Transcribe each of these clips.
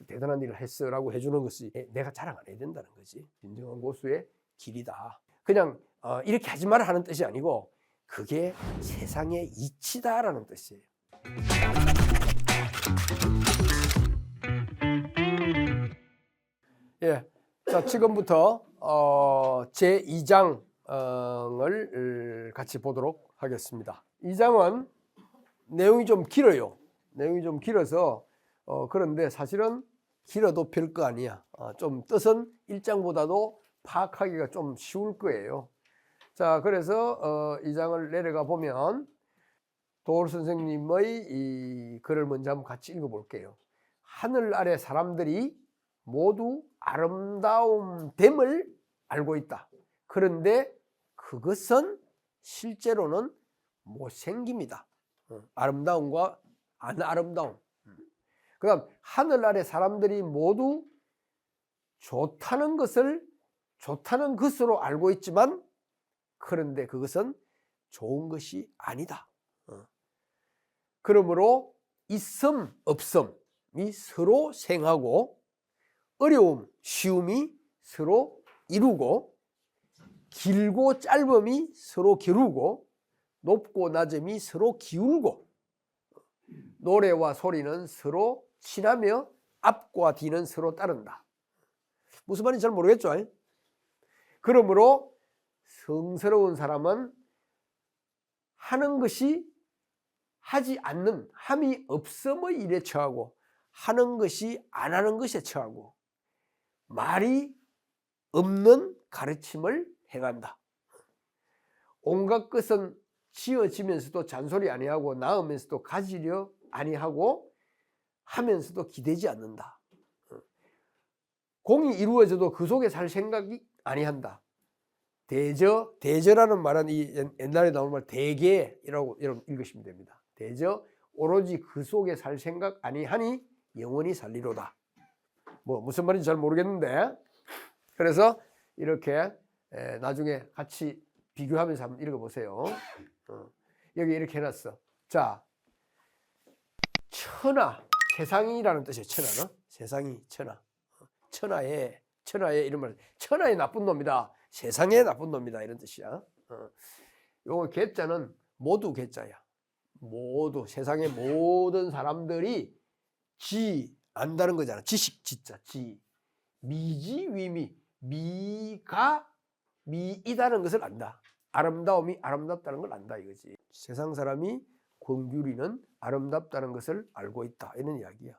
대단한 일을 했어라고 해주는 것이 내가 자랑 안 해야 된다는 거지. 진정한 고수의 길이다. 그냥 이렇게 하지 마라 하는 뜻이 아니고 그게 세상의 이치다라는 뜻이에요. 예, 자 지금부터 제 2장을 같이 보도록 하겠습니다. 2장은 내용이 좀 길어요. 내용이 좀 길어서 그런데 사실은 길어도 별거 아니야. 좀 뜻은 1장보다도 파악하기가 좀 쉬울 거예요. 자, 그래서 2장을 내려가 보면 도올 선생님의 이 글을 먼저 한번 같이 읽어볼게요. 하늘 아래 사람들이 모두 아름다움됨을 알고 있다. 그런데 그것은 실제로는 못생깁니다. 아름다움과 안 아름다움. 그 다음 하늘 아래 사람들이 모두 좋다는 것으로 알고 있지만 그런데 그것은 좋은 것이 아니다. 그러므로 있음 없음이 서로 생하고 어려움 쉬움이 서로 이루고 길고 짧음이 서로 겨루고 높고 낮음이 서로 기울고 노래와 소리는 서로 친하며 앞과 뒤는 서로 따른다. 무슨 말인지 잘 모르겠죠? 그러므로 성스러운 사람은 하는 것이 하지 않는 함이 없음의 일에 처하고 하는 것이 안 하는 것에 처하고 말이 없는 가르침을 행한다. 온갖 것은 지어지면서도 잔소리 아니하고 낳으면서도 가지려 아니하고 하면서도 기대지 않는다. 공이 이루어져도 그 속에 살 생각이 아니한다. 대저라는 말은 이 옛날에 나오는 말 대개라고 여러분 읽으시면 됩니다. 대저 오로지 그 속에 살 생각 아니하니 영원히 살리로다. 뭐 무슨 말인지 잘 모르겠는데 그래서 이렇게 나중에 같이 비교하면서 한번 읽어보세요. 여기 이렇게 해놨어. 자, 천하, 세상이라는 뜻이에요. 천하는 세상이 천하. 천하의 이런 말, 천하의 나쁜 놈이다. 세상의 나쁜 놈이다 이런 뜻이야. 요거 개자는 모두 개자야. 모두 세상의 모든 사람들이 지 안다는 거잖아. 지식 지자 지 미지 위미 미가 미이다는 것을 안다. 아름다움이 아름답다는 걸 안다 이거지. 세상 사람이 권규리는 아름답다는 것을 알고 있다 이런 이야기야.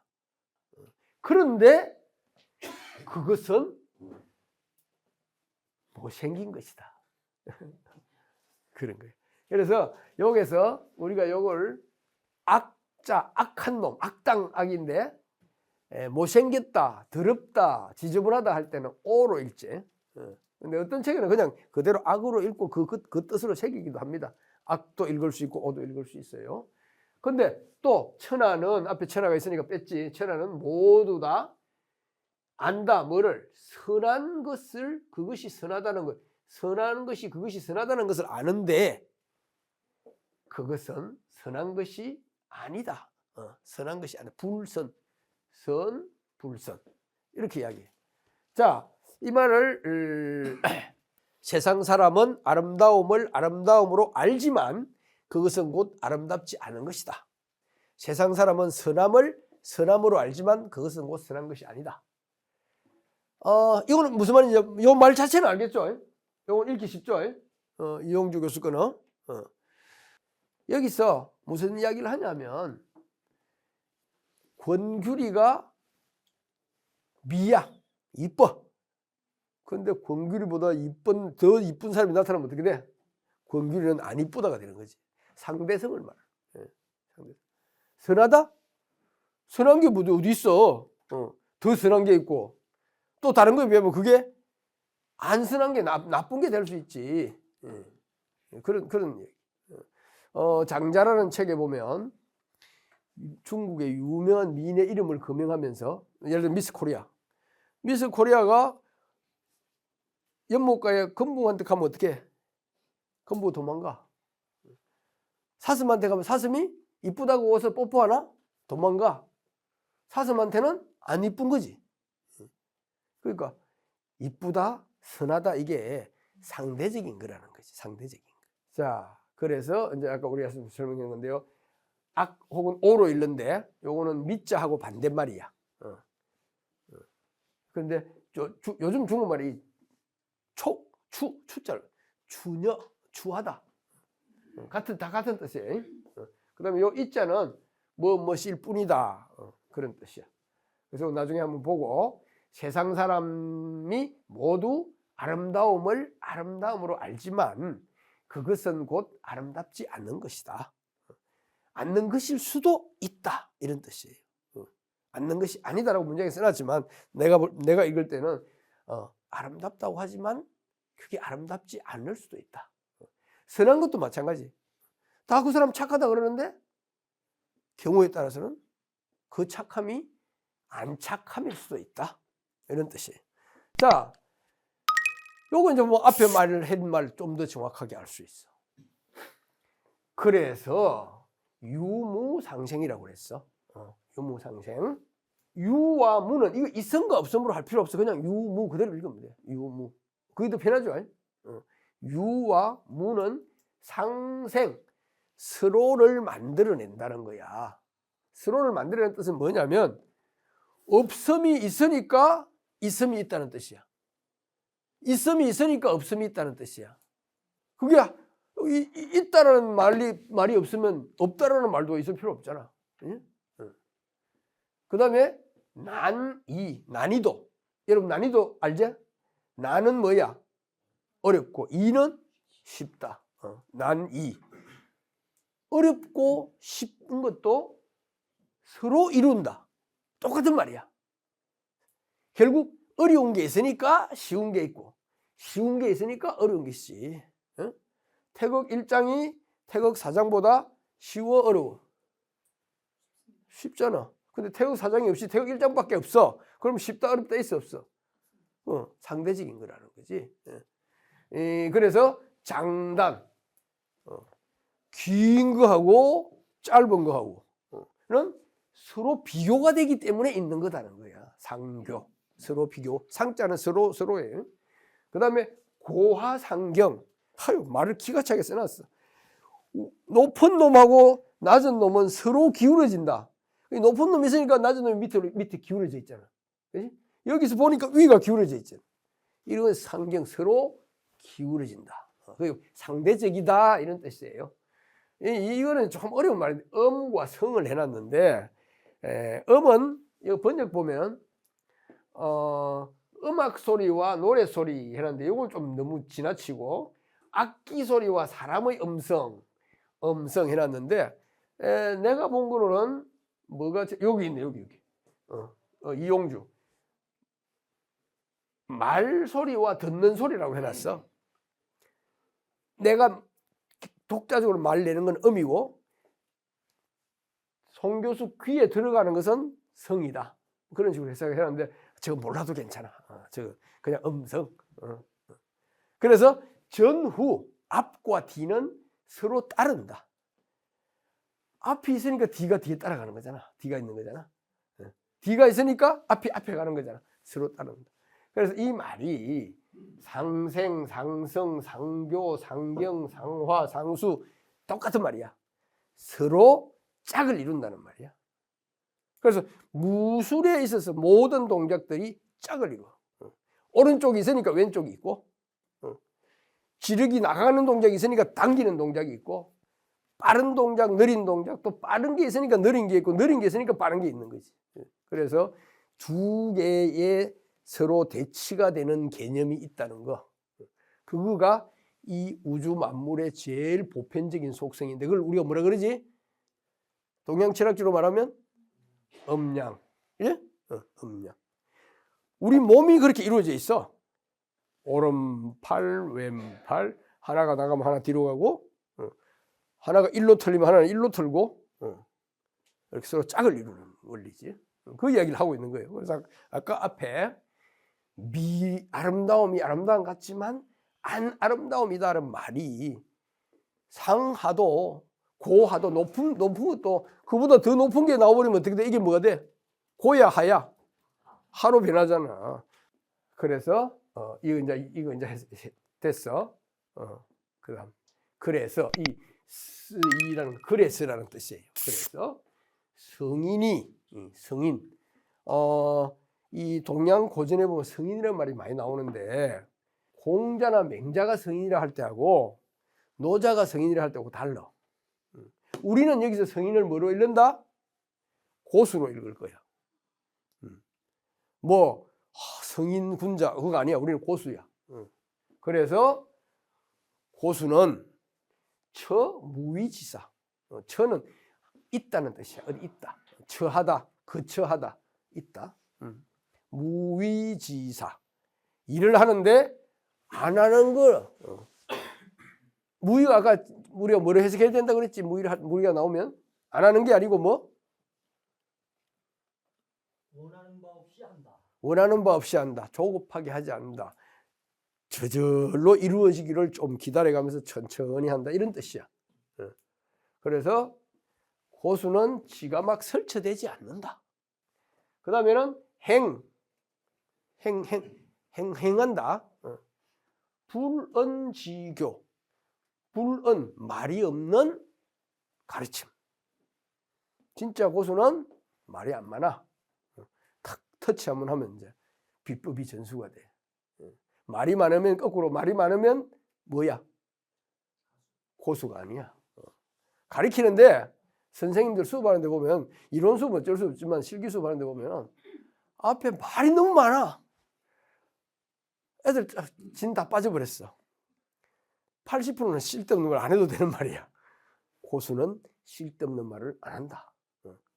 그런데 그것은 못생긴 것이다. 그런 거예요. 그래서 여기서 우리가 이걸 악자, 악한 놈, 악당, 악인데 못생겼다, 더럽다, 지저분하다 할 때는 오로 읽지. 근데 어떤 책에는 그냥 그대로 악으로 읽고 그 뜻으로 새기기도 합니다. 악도 읽을 수 있고 오도 읽을 수 있어요. 근데 또 천하는 앞에 천하가 있으니까 뺐지. 천하는 모두 다 안다. 뭐를? 선한 것을 그것이 선하다는 것. 선한 것이 그것이 선하다는 것을 아는데 그것은 선한 것이 아니다. 선한 것이 아니다. 불선, 선, 불선 이렇게 이야기해. 자, 이 말을 세상 사람은 아름다움을 아름다움으로 알지만 그것은 곧 아름답지 않은 것이다. 세상 사람은 선함을 선함으로 알지만 그것은 곧 선한 것이 아니다. 이거는 무슨 말인지 이 말 자체는 알겠죠? 이건 읽기 쉽죠? 이용주 교수 거는 여기서 무슨 이야기를 하냐면 권규리가 미야 이뻐. 근데 권규리보다 더 이쁜 사람이 나타나면 어떻게 돼? 권규리는 안 이쁘다가 되는 거지. 상대성을 말해. 상대성. 선하다? 선한 게 뭐 어디 있어? 더 선한 게 있고 또 다른 거에 비하면 그게 안 선한 게 나쁜 게 될 수 있지. 그런 얘기. 장자라는 책에 보면 중국의 유명한 미인의 이름을 거명하면서 예를 들어 미스 코리아. 미스 코리아가 연못가에 금붕한테 가면 어떻게 해? 금붕 도망가. 사슴한테 가면 사슴이 이쁘다고 옷을 뽀뽀하나? 도망가. 사슴한테는 안 이쁜 거지. 그러니까 이쁘다, 선하다 이게 상대적인 거라는 거지. 상대적인 거. 자, 그래서 이제 아까 우리가 설명한 건데요. 악 혹은 오로 읽는데 요거는 미자하고 반대말이야. 그런데 요즘 중국말이 추자를 추녀, 추하다. 다 같은 뜻이에요. 그다음에 요 이자는 뭐뭐일 뿐이다. 그런 뜻이야. 그래서 나중에 한번 보고 세상 사람이 모두 아름다움으로 알지만 그것은 곧 아름답지 않는 것이다. 않는 것일 수도 있다. 이런 뜻이에요. 않는 것이 아니다라고 문장에 써놨지만 내가 읽을 때는 아름답다고 하지만 그게 아름답지 않을 수도 있다. 선한 것도 마찬가지. 다 그 사람 착하다 그러는데 경우에 따라서는 그 착함이 안 착함일 수도 있다. 이런 뜻이에요. 자, 요거 이제 뭐 앞에 한 말 좀 더 정확하게 알 수 있어. 그래서 유무상생이라고 그랬어. 유무상생. 유와 무는 이거 있음과 없음으로 할 필요 없어. 그냥 유무 그대로 읽으면 돼. 유무. 그게 더 편하죠. 유와 무는 상생, 서로를 만들어낸다는 거야. 서로를 만들어내는 뜻은 뭐냐면 없음이 있으니까 있음이 있다는 뜻이야. 있음이 있으니까 없음이 있다는 뜻이야. 그게 있다라는 말이 없으면 없다라는 말도 있을 필요 없잖아. 그 다음에 난이도. 여러분 난이도 알지? 난은 뭐야? 어렵고 이는 쉽다. 난이. 어렵고 쉽은 것도 서로 이룬다. 똑같은 말이야. 결국 어려운 게 있으니까 쉬운 게 있고 쉬운 게 있으니까 어려운 게 있지. 태극 1장이 태극 4장보다 쉬워 어려워? 쉽잖아. 근데 태극 4장이 없이 태극 1장밖에 없어. 그럼 쉽다 어렵다 있어 없어? 상대적인 거라는 거지. 그래서 장단 긴 거하고 짧은 거하고는 서로 비교가 되기 때문에 있는 거다는 거야. 상교. 서로 비교. 상자는 서로예요. 그 다음에 고하상경. 말을 기가 차게 써놨어. 높은 놈하고 낮은 놈은 서로 기울어진다. 높은 놈이 있으니까 낮은 놈이 밑에 기울어져 있잖아. 그치? 여기서 보니까 위가 기울어져 있잖아. 이런 상경, 서로 기울어진다. 그리고 상대적이다 이런 뜻이에요. 이거는 조금 어려운 말인데 음과 성을 해놨는데 음은 이거 번역 보면 음악 소리와 노래 소리 해놨는데 이걸 좀 너무 지나치고 악기 소리와 사람의 음성 해놨는데 내가 본 거로는 뭐가 여기 있네 여기 이용주 말 소리와 듣는 소리라고 해놨어. 내가 독자적으로 말 내는 건 음이고 송 교수 귀에 들어가는 것은 성이다. 그런 식으로 해석을 해놨는데 저거 몰라도 괜찮아. 저거 그냥 음성. 그래서 전후 앞과 뒤는 서로 따른다. 앞이 있으니까 뒤가 뒤에 따라가는 거잖아. 뒤가 있는 거잖아. 뒤가 있으니까 앞에 가는 거잖아. 서로 따른다. 그래서 이 말이 상생, 상성, 상교, 상경, 상화, 상수 똑같은 말이야. 서로 짝을 이룬다는 말이야. 그래서 무술에 있어서 모든 동작들이 짝을 이루어. 오른쪽이 있으니까 왼쪽이 있고 지르기 나가는 동작이 있으니까 당기는 동작이 있고 빠른 동작, 느린 동작 또 빠른 게 있으니까 느린 게 있고 느린 게 있으니까 빠른 게 있는 거지. 그래서 두 개의 서로 대치가 되는 개념이 있다는 거. 그거가 이 우주 만물의 제일 보편적인 속성인데 그걸 우리가 뭐라 그러지? 동양 철학적으로 말하면 음양. 예? 음양. 우리 몸이 그렇게 이루어져 있어. 오른팔, 왼팔 하나가 나가면 하나 뒤로 가고 하나가 일로 틀리면 하나는 일로 틀고 이렇게 서로 짝을 이루는 원리지. 그 이야기를 하고 있는 거예요. 그래서 아까 앞에 아름다움이 아름다움 같지만 안 아름다움이다라는 말이 상하도 고하도 높은 것도 그보다 더 높은 게 나와버리면 어떻게 돼? 이게 뭐가 돼? 고야 하야? 하로 변하잖아. 그래서 이거 이제 됐어. 그다음 그래서 이라는 그래서라는 뜻이에요. 그래서 성인이 성인 이 동양 고전에 보면 성인이라는 말이 많이 나오는데 공자나 맹자가 성인이라 할 때하고 노자가 성인이라 할 때하고 달라. 우리는 여기서 성인을 뭐로 읽는다? 고수로 읽을 거야. 뭐 성인 군자 그거 아니야. 우리는 고수야. 그래서 고수는 처무위지사. 처는 있다는 뜻이야. 어디 있다. 처하다, 거처하다, 있다. 무위지사. 일을 하는데 안 하는 거. 무위가 아까 우리가 뭐로 해석해야 된다 그랬지. 무위가 나오면 안 하는 게 아니고 뭐? 원하는 바 없이 한다. 원하는 바 없이 한다. 조급하게 하지 않는다. 저절로 이루어지기를 좀 기다려가면서 천천히 한다. 이런 뜻이야. 그래서 고수는 지가 막 설쳐되지 않는다. 그 다음에는 행한다. 불언지교. 불언, 말이 없는 가르침. 진짜 고수는 말이 안 많아. 탁 터치 한번 하면 이제 비법이 전수가 돼. 말이 많으면 거꾸로 말이 많으면 뭐야? 고수가 아니야. 가르치는데 선생님들 수업하는 데 보면 이론 수업 어쩔 수 없지만 실기 수업하는 데 보면 앞에 말이 너무 많아. 애들 진 다 빠져버렸어. 80%는 쓸데없는 걸 안 해도 되는 말이야. 고수는 쓸데없는 말을 안 한다.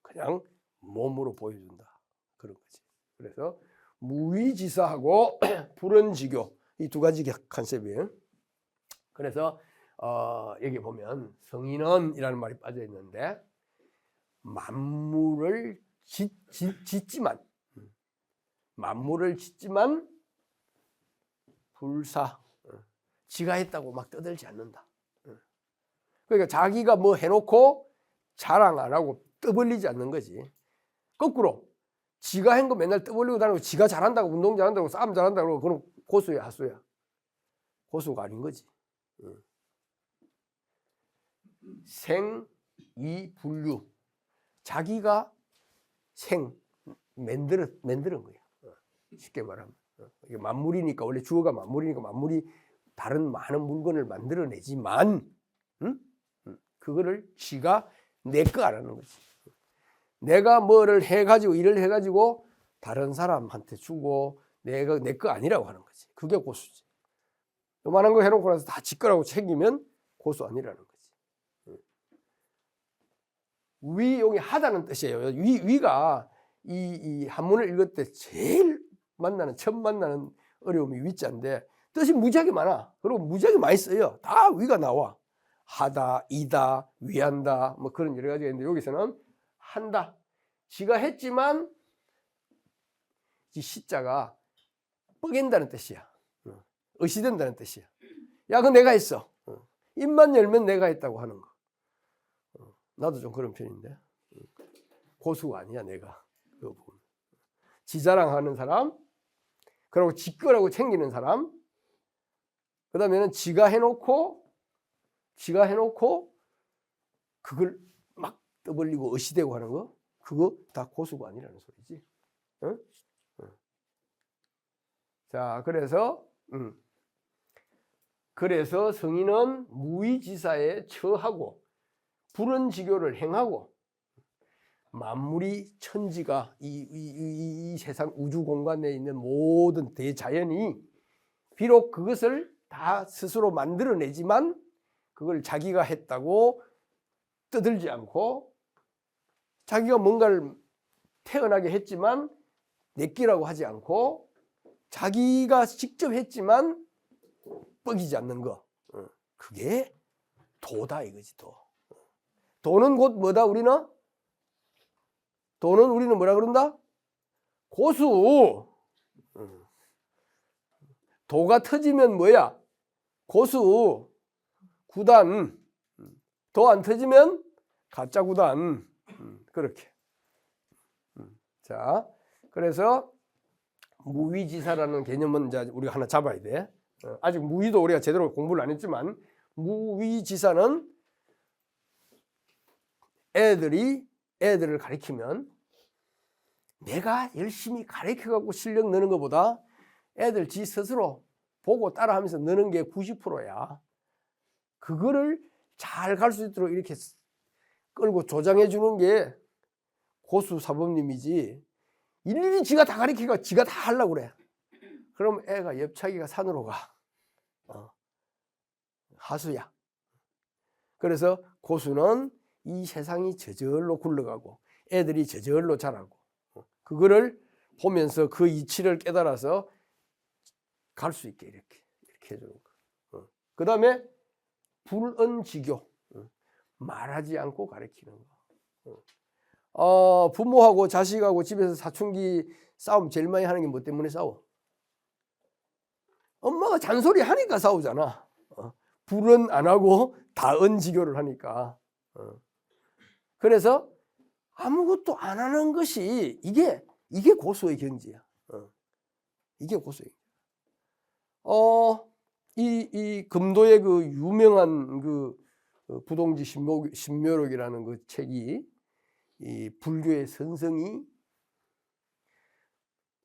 그냥 몸으로 보여준다. 그런 거지. 그래서 무위지사하고 불언지교 이 두 가지 컨셉이에요. 그래서 여기 보면 성인은 말이 빠져 있는데 만물을 짓지만 불사 지가 했다고 막 떠들지 않는다. 그러니까 자기가 뭐 해놓고 자랑 안 하고 떠벌리지 않는 거지. 거꾸로 지가 한 거 맨날 떠벌리고 다니고 지가 잘한다고 운동 잘한다고 싸움 잘한다고 그건 고수야 하수야. 고수가 아닌 거지. 생이분류 자기가 만드는 거야. 쉽게 말하면 이게 만물이니까 원래 주어가 만물이니까 만물이 다른 많은 물건을 만들어내지만 그거를 지가 내 거 안 하는 거지. 내가 뭐를 해가지고 일을 해가지고 다른 사람한테 주고 내가 내 거 아니라고 하는 거지. 그게 고수지. 요만한 거 해놓고 나서 다 지 거라고 챙기면 고수 아니라는 거지. 위용이 하다는 뜻이에요. 위가 이 한문을 읽을 때 제일 처음 만나는 어려움이 위자인데 뜻이 무지하게 많아. 그리고 무지하게 많이 써요. 다 위가 나와. 하다, 이다, 위한다, 뭐 그런 여러 가지가 있는데 여기서는 한다. 지가 했지만 이 시자가 뻐갠다는 뜻이야. 의시된다는 뜻이야. 야, 그거 내가 했어. 입만 열면 내가 했다고 하는 거. 나도 좀 그런 편인데. 고수가 아니야, 내가. 그거 보면. 지자랑하는 사람, 그리고 지 거라고 챙기는 사람, 그 다음에는 지가 해놓고 그걸 막 떠벌리고 의시되고 하는 거, 그거 다 고수가 아니라는 소리지. 응? 자, 그래서 성인은 무위지사에 처하고 불언지교를 행하고 만물이 천지가 이 세상 우주 공간에 있는 모든 대자연이 비록 그것을 다 스스로 만들어내지만 그걸 자기가 했다고 떠들지 않고 자기가 뭔가를 태어나게 했지만 내끼라고 하지 않고 자기가 직접 했지만 뻐기지 않는 거. 그게 도다 이거지, 도. 도는 곧 뭐다 우리는? 도는 우리는 뭐라 그런다? 고수. 도가 터지면 뭐야? 고수. 구단. 도 안 터지면 가짜 구단. 그렇게. 자, 그래서 무위지사라는 개념은 이제 우리가 하나 잡아야 돼. 아직 무위도 우리가 제대로 공부를 안 했지만 무위지사는 애들을 가르치면 내가 열심히 가르쳐갖고 실력 느는 것보다 애들 지 스스로 보고 따라하면서 느는 게 90%야. 그거를 잘 갈 수 있도록 이렇게 끌고 조장해 주는 게 고수 사범님이지 일일이 지가 다 가르치고 지가 다 하려고 그래. 그럼 애가 옆차기가 산으로 가. 하수야. 그래서 고수는 이 세상이 저절로 굴러가고 애들이 저절로 자라고 그거를 보면서 그 이치를 깨달아서 갈 수 있게 이렇게 해주는 거. 그 다음에 불언지교, 말하지 않고 가르치는 거. 부모하고 자식하고 집에서 사춘기 싸움 제일 많이 하는 게 뭐 때문에 싸워? 엄마가 잔소리 하니까 싸우잖아. 불은 안 하고 다언지교를 하니까. 그래서 아무것도 안 하는 것이 이게 고수의 경지야. 이게 고수의 경지. 이 금도의 그 유명한 그 부동지 신묘록이라는 그 책이 이 불교의 선성이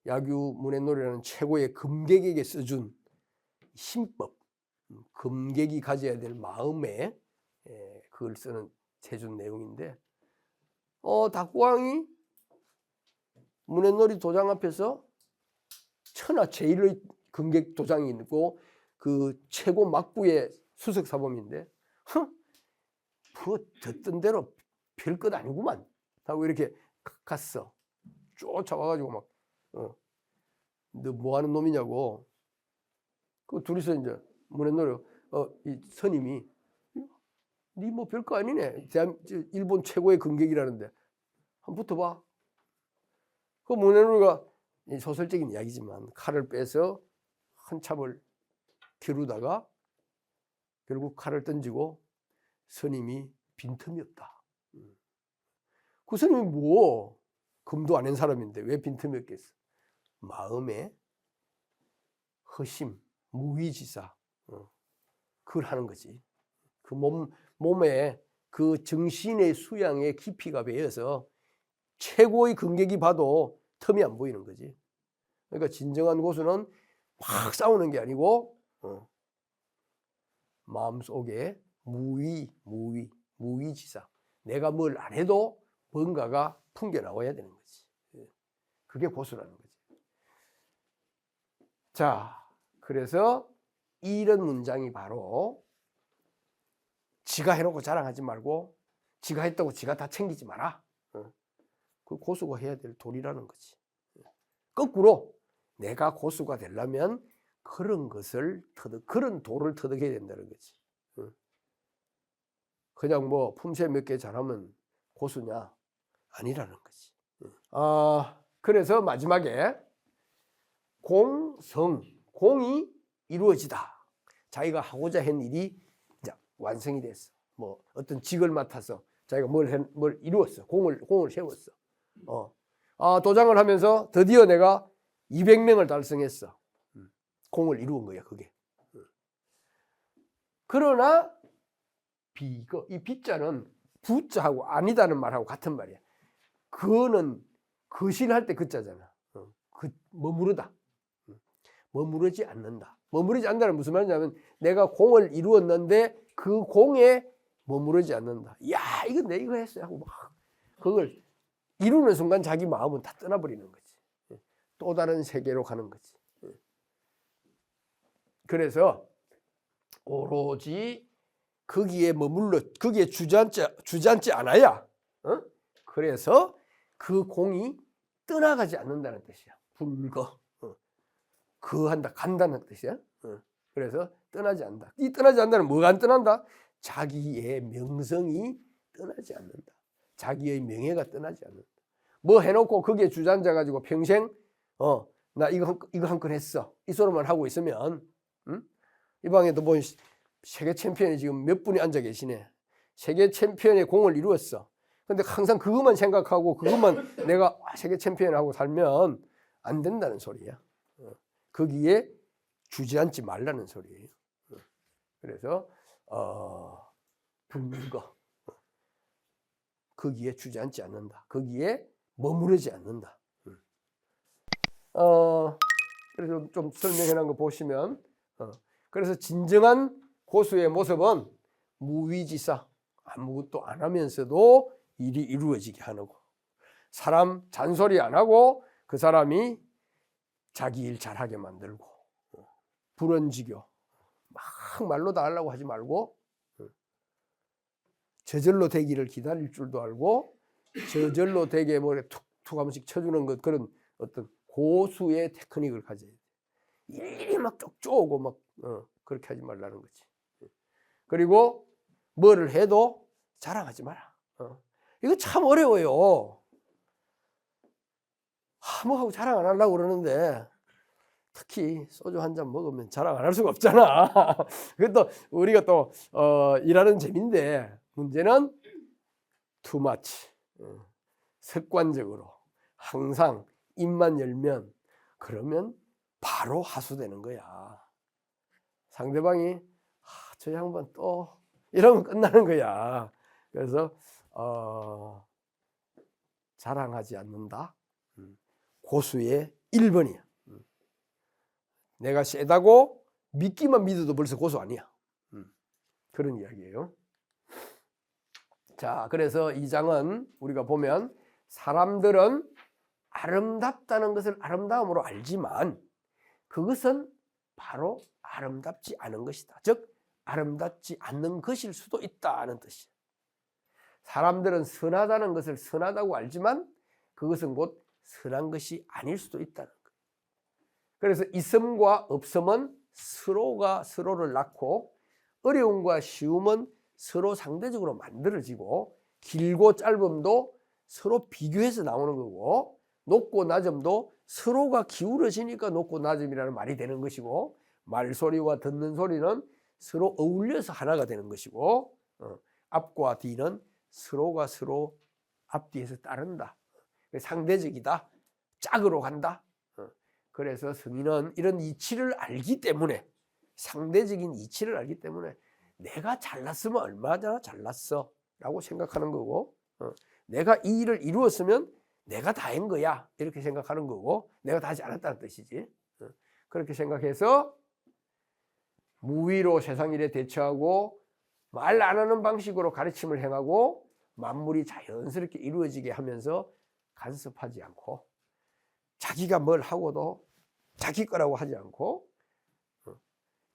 야규 문해놀이라는 최고의 금객에게 써준 신법, 금객이 가져야 될 마음에 그걸 해준 내용인데, 닭구왕이 문해놀이 도장 앞에서 천하 제일의 금객 도장이 있고 그 최고 막부의 수석 사범인데, 듣던 대로 별것 아니구만 하고 이렇게 갔어. 쫓아와가지고 막, 너 뭐 하는 놈이냐고. 그 둘이서 이제 문해놀이, 이 스님이, 니 뭐 별거 아니네. 일본 최고의 금객이라는데 한번 붙어봐. 그 문해놀이가 소설적인 이야기지만 칼을 빼서 한참을 겨루다가 결국 칼을 던지고 스님이 빈틈이 없다. 그 스님이 뭐 금도 안 한 사람인데 왜 빈틈이 없겠어? 마음에 허심, 무위지사, 그걸 하는 거지. 그 몸에 그 정신의 수양의 깊이가 배어서 최고의 금객이 봐도 틈이 안 보이는 거지. 그러니까 진정한 고수는 막 싸우는 게 아니고 마음속에 무위지사. 내가 뭘 안 해도 뭔가가 풍겨 나와야 되는 거지. 그게 고수라는 거지. 자, 그래서 이런 문장이 바로 지가 해놓고 자랑하지 말고 지가 했다고 지가 다 챙기지 마라. 그 고수가 해야 될 도리라는 거지. 거꾸로 내가 고수가 되려면 그런 그런 도를 터득해야 된다는 거지. 그냥 뭐 품새 몇 개 잘하면 고수냐? 아니라는 거지. 그래서 마지막에 공이 이루어지다. 자기가 하고자 한 일이 이제 완성이 됐어. 뭐 어떤 직을 맡아서 자기가 뭘 이루었어. 공을 세웠어. 도장을 하면서 드디어 내가 200명을 달성했어. 공을 이루은 거야, 그게. 그러나 이 비자는 부자하고 아니다는 말하고 같은 말이야. 그거는 거실할 때 그자잖아. 머무르다. 머무르지 않는다. 머무르지 않는다는 무슨 말이냐면 내가 공을 이루었는데 그 공에 머무르지 않는다. 야, 이거 내 이거 했어요 하고 막 그걸 이루는 순간 자기 마음은 다 떠나버리는 거지. 또 다른 세계로 가는 거지. 그래서 오로지 거기에 거기에 주저앉지 않아야. 그래서 그 공이 떠나가지 않는다는 뜻이야. 간다는 뜻이야. 그래서 떠나지 않는다. 이 떠나지 않는다는 뭐가 안 떠난다? 자기의 명성이 떠나지 않는다. 자기의 명예가 떠나지 않는다. 뭐 해놓고 거기에 주저앉아 가지고 평생 나 이거 한 건 했어. 이 소리만 하고 있으면 이 방에도 뭐 세계 챔피언이 지금 몇 분이 앉아 계시네. 세계 챔피언의 공을 이루었어. 근데 항상 그것만 생각하고 그것만 내가 세계 챔피언하고 살면 안 된다는 소리야. 거기에 주저앉지 말라는 소리예요. 그래서 불거 거기에 주저앉지 않는다. 거기에 머무르지 않는다. 그래서 좀 설명해 놓은 거 보시면 그래서 진정한 고수의 모습은 무위지사 아무것도 안 하면서도 일이 이루어지게 하는 거. 사람 잔소리 안 하고 그 사람이 자기 일 잘하게 만들고 불언지교 막 말로 다 하려고 하지 말고 저절로 되기를 기다릴 줄도 알고 저절로 되게 뭐 툭툭 한 번씩 쳐주는 것 그런 어떤 고수의 테크닉을 가져야 돼. 일일이 막 쪽 쪼고 막 그렇게 하지 말라는 거지. 그리고 뭐를 해도 자랑하지 마라. 이거 참 어려워요. 뭐 하고 자랑 안 하려고 그러는데 특히 소주 한 잔 먹으면 자랑 안 할 수가 없잖아. 그것도 우리가 또 일하는 재미인데 문제는 too much. 습관적으로 항상 입만 열면 그러면 바로 하수되는 거야. 상대방이 저 양반 또 이러면 끝나는 거야. 그래서 자랑하지 않는다. 고수의 1번이야. 내가 세다고 믿기만 믿어도 벌써 고수 아니야. 그런 이야기예요. 자, 그래서 이 장은 우리가 보면 사람들은 아름답다는 것을 아름다움으로 알지만 그것은 바로 아름답지 않은 것이다. 즉 아름답지 않는 것일 수도 있다는 뜻이야. 사람들은 선하다는 것을 선하다고 알지만 그것은 곧 선한 것이 아닐 수도 있다는 거예요. 그래서 있음과 없음은 서로가 서로를 낳고 어려움과 쉬움은 서로 상대적으로 만들어지고 길고 짧음도 서로 비교해서 나오는 거고 높고 낮음도 서로가 기울어지니까 높고 낮음이라는 말이 되는 것이고 말소리와 듣는 소리는 서로 어울려서 하나가 되는 것이고 앞과 뒤는 서로가 서로 앞뒤에서 따른다. 상대적이다. 짝으로 간다. 그래서 성인은 이런 이치를 알기 때문에 상대적인 이치를 알기 때문에 내가 잘났으면 얼마나 잘났어 라고 생각하는 거고 내가 이 일을 이루었으면 내가 다 한 거야 이렇게 생각하는 거고 내가 다 하지 않았다는 뜻이지. 그렇게 생각해서 무위로 세상 일에 대처하고 말 안 하는 방식으로 가르침을 행하고 만물이 자연스럽게 이루어지게 하면서 간섭하지 않고 자기가 뭘 하고도 자기 거라고 하지 않고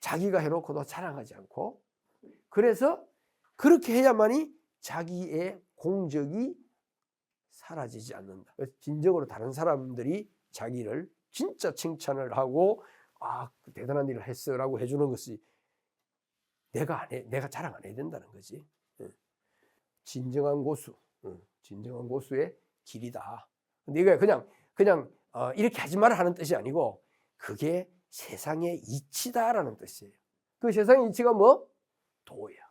자기가 해놓고도 자랑하지 않고 그래서 그렇게 해야만이 자기의 공적이 사라지지 않는다. 진정으로 다른 사람들이 자기를 진짜 칭찬을 하고 대단한 일을 했어라고 해주는 것이 내가 자랑 안 해야 된다는 거지. 진정한 고수, 진정한 고수의 길이다. 근데 이게 그냥 이렇게 하지 마라 하는 뜻이 아니고 그게 세상의 이치다라는 뜻이에요. 그 세상의 이치가 뭐? 도야.